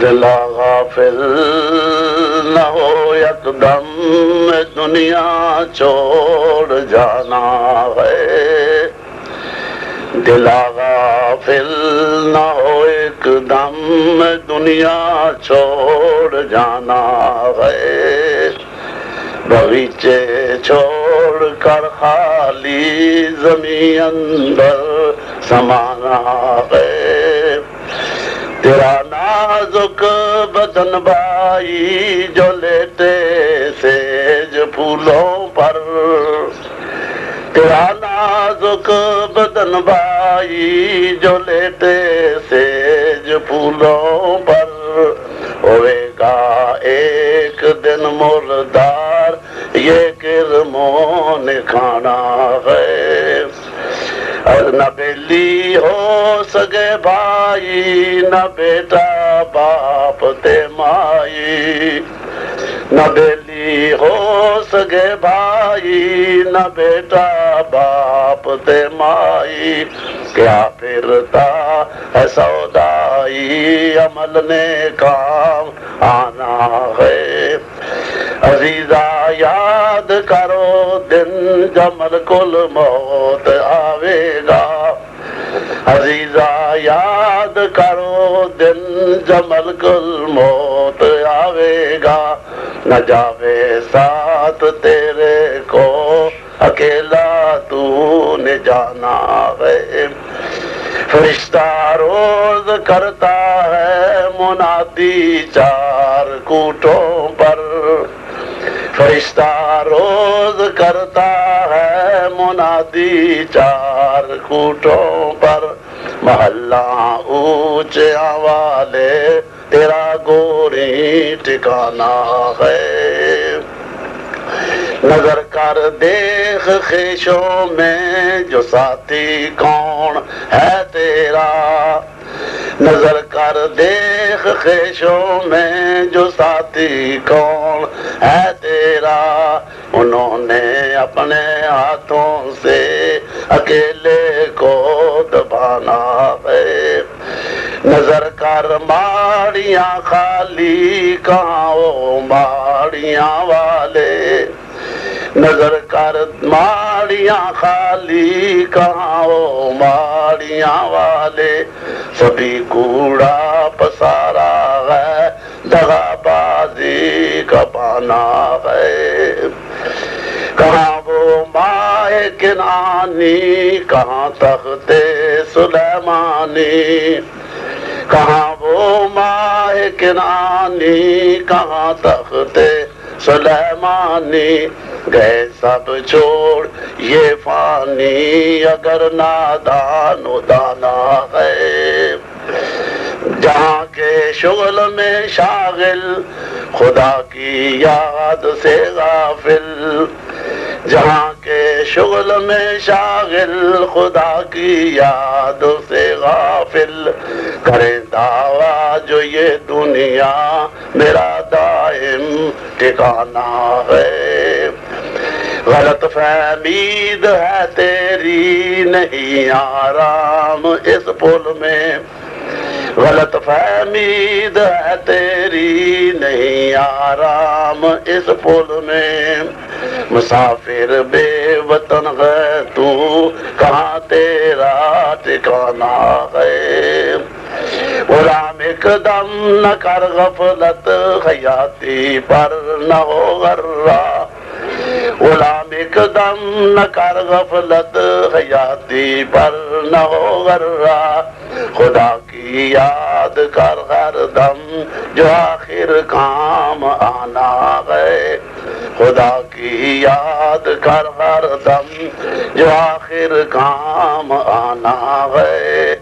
دلا غافل نہ ہو یکدم دنیا چھوڑ جانا ہے، دلا غافل نہ ہو ایک دم دنیا چھوڑ جانا ہے، باغیچے چھوڑ کر خالی زمین اندر سمانا ہے، تیرا نازک بدن بھائی جو لیٹے سیج پھولوں پر، تیرا نازک بدن بھائی جو لیٹے سیج پھولوں پر، ہوئے گا ایک دن مردار یہ کرموں نے کھانا ہے، نہ بیلی ہو سکے بھائی نہ بیٹا باپ تے مائی، نہ بیلی ہو سکے بھائی نہ بیٹا باپ تے مائی، کیا پھرتا ہے سودائی عمل نے کام آنا ہے، عزیزہ یاد کرو دن جب ملک الموت آوے گا، عزیزہ یاد کرو دن جب ملک الموت آوے گا، نہ جاوے ساتھ تیرے کو اکیلا تو نے جانا ہے، فرشتہ روز کرتا ہے منادی چار کوٹوں پر، فرشتہ روز کرتا ہے منادی چار کوٹوں پر، محلہ اونچے والے تیرا گوری ٹھکانا ہے، نظر کر دیکھ خیشوں میں جو ساتھی کون ہے تیرا، نظر کر دیکھ خیشوں میں جو ساتھی کون ہے تیرا، انہوں نے اپنے ہاتھوں سے اکیلے کو دبانا ہے، نظر کر ماڑیاں خالی کہاں وہ ماڑیاں والے، نظر کر ماڑیاں خالی کہاں وہ ماڑیاں والے، سبھی کوڑا پسارا ہے دغا بازی کا پانا ہے، کہاں وہ ماہ کنانی کہاں تخت سلیمانی، کہاں وہ ماہ کنانی کہاں تخت سلیمانی، گئے سب چھوڑ یہ فانی اگر نادان و دانا ہے، جہاں کے شغل میں شاغل خدا کی یاد سے غافل، جہاں کے شغل میں شاغل خدا کی یاد سے غافل، کرے دعویٰ جو یہ دنیا میرا دائم ٹھکانا ہے، غلط فہمید ہے تیری نہیں آرام اس پل میں، غلط فہمید ہے تیری نہیں آرام اس پل میں، مسافر بے وطن ہے تو کہاں تیرا ٹھکانا ہے، غلام ایک دم نہ کر غفلت حیاتی پر نہ ہو غرہ، غلام ایک دم نہ کر غفلت حیاتی پر نہ ہو غرہ، خدا کی یاد کر ہر دم جو آخر کام آنا ہے، خدا کی یاد کر ہر دم جو آخر کام آنا ہے،